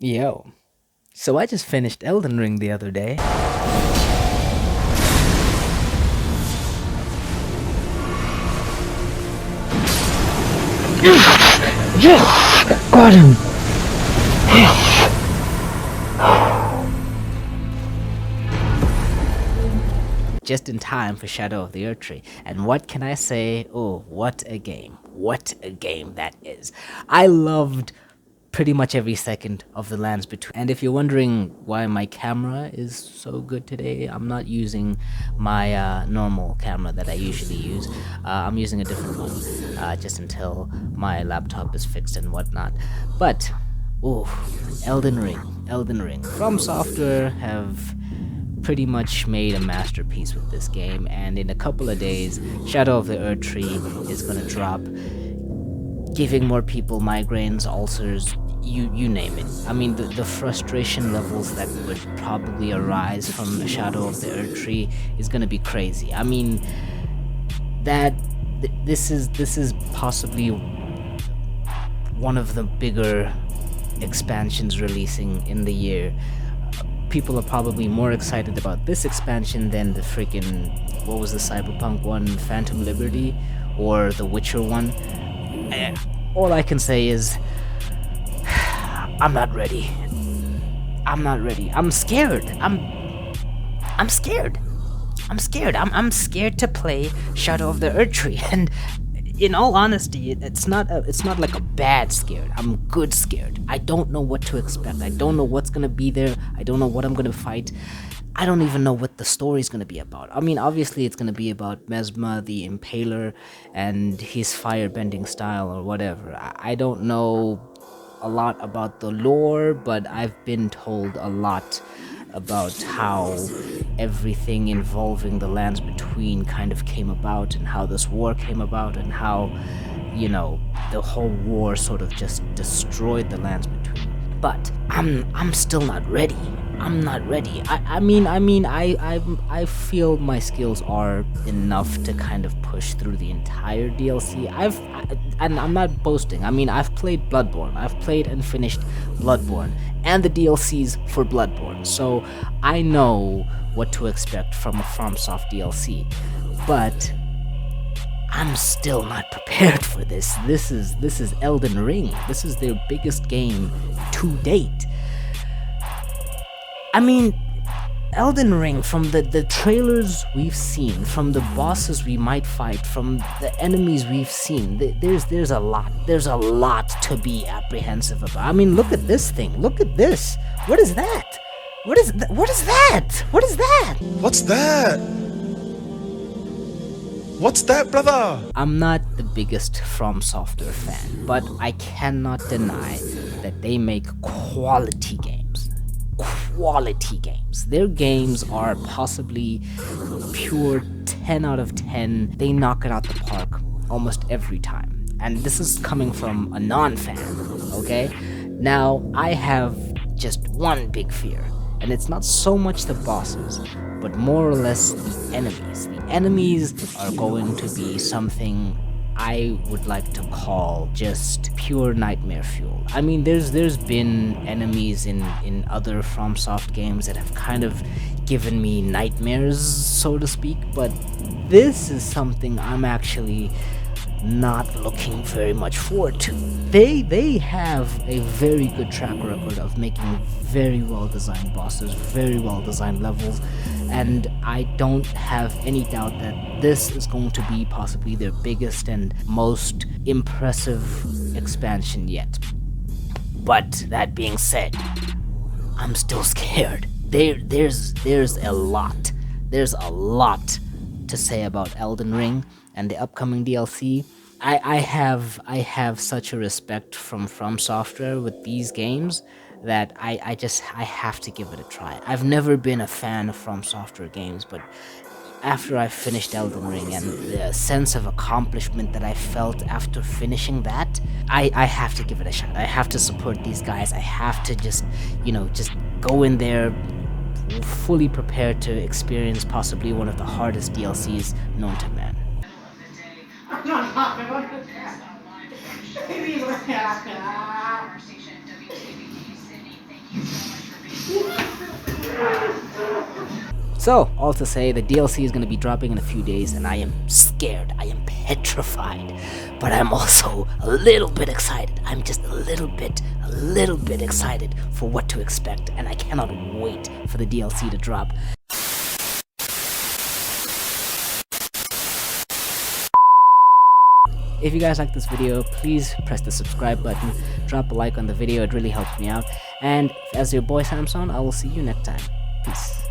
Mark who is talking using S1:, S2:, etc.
S1: Yo, so I just finished Elden Ring the other day.
S2: Yes! Got him!
S1: Just in time for Shadow of the Erdtree. And what can I say? Oh, what a game. What a game that is. I loved pretty much every second of the lands between. And if you're wondering why my camera is so good today, I'm not using my normal camera that I usually use. I'm using a different one, just until my laptop is fixed and whatnot. But, oh, Elden Ring. From Software have pretty much made a masterpiece with this game, and in a couple of days, Shadow of the Erdtree is gonna drop, giving more people migraines, ulcers, you name it. I mean, the frustration levels that would probably arise from Shadow of the Erdtree is gonna be crazy. I mean, that this is possibly one of the bigger expansions releasing in the year. People are probably more excited about this expansion than the freaking, what was the Cyberpunk one, Phantom Liberty, or the Witcher one. All I can say is, I'm not ready. I'm not ready. I'm scared. I'm scared. I'm scared. I'm scared to play Shadow of the Erdtree. And in all honesty, it's not like a bad scared. I'm good scared. I don't know what to expect. I don't know what's gonna be there. I don't know what I'm gonna fight. I don't even know what the story's gonna be about. I mean, obviously it's gonna be about Mesma the Impaler and his firebending style or whatever. I don't know a lot about the lore, but I've been told a lot about how everything involving the lands between kind of came about, and how this war came about, and how, the whole war sort of just destroyed the lands between. But I'm still not ready. I'm not ready. I feel my skills are enough to kind of push through the entire DLC. And I'm not boasting. I mean, I've played Bloodborne. I've played and finished Bloodborne and the DLCs for Bloodborne. So I know what to expect from a FromSoft DLC. But I'm still not prepared for this. This is Elden Ring. This is their biggest game to date. I mean, Elden Ring, from the trailers we've seen, from the bosses we might fight, from the enemies we've seen, there's a lot. There's a lot to be apprehensive about. I mean, look at this thing. Look at this. What is that? What is that? What is that? What is that?
S3: What's that? What's that, brother?
S1: I'm not the biggest From Software fan, but I cannot deny that they make quality games. Quality games. Their games are possibly pure 10 out of 10. They knock it out the park almost every time. And this is coming from a non-fan, okay? Now, I have just one big fear, and it's not so much the bosses, but more or less the enemies. The enemies are going to be something I would like to call just pure nightmare fuel. I mean, there's been enemies in other FromSoft games that have kind of given me nightmares, so to speak, but this is something I'm actually not looking very much forward to. They have a very good track record of making very well designed bosses, very well designed levels, and I don't have any doubt that this is going to be possibly their biggest and most impressive expansion yet. But that being said, I'm still scared. There's a lot. There's a lot to say about Elden Ring and the upcoming DLC. I have such a respect from Software with these games that I have to give it a try. I've never been a fan of From Software games, but after I finished Elden Ring and the sense of accomplishment that I felt after finishing that, I have to give it a shot. I have to support these guys. I have to just go in there fully prepared to experience possibly one of the hardest DLCs known to man. So, all to say, the DLC is going to be dropping in a few days, and I am scared. I am petrified. But I'm also a little bit excited. I'm just a little bit excited for what to expect, and I cannot wait for the DLC to drop. If you guys like this video, please press the subscribe button, drop a like on the video, it really helps me out. And as your boy Samson, I will see you next time. Peace.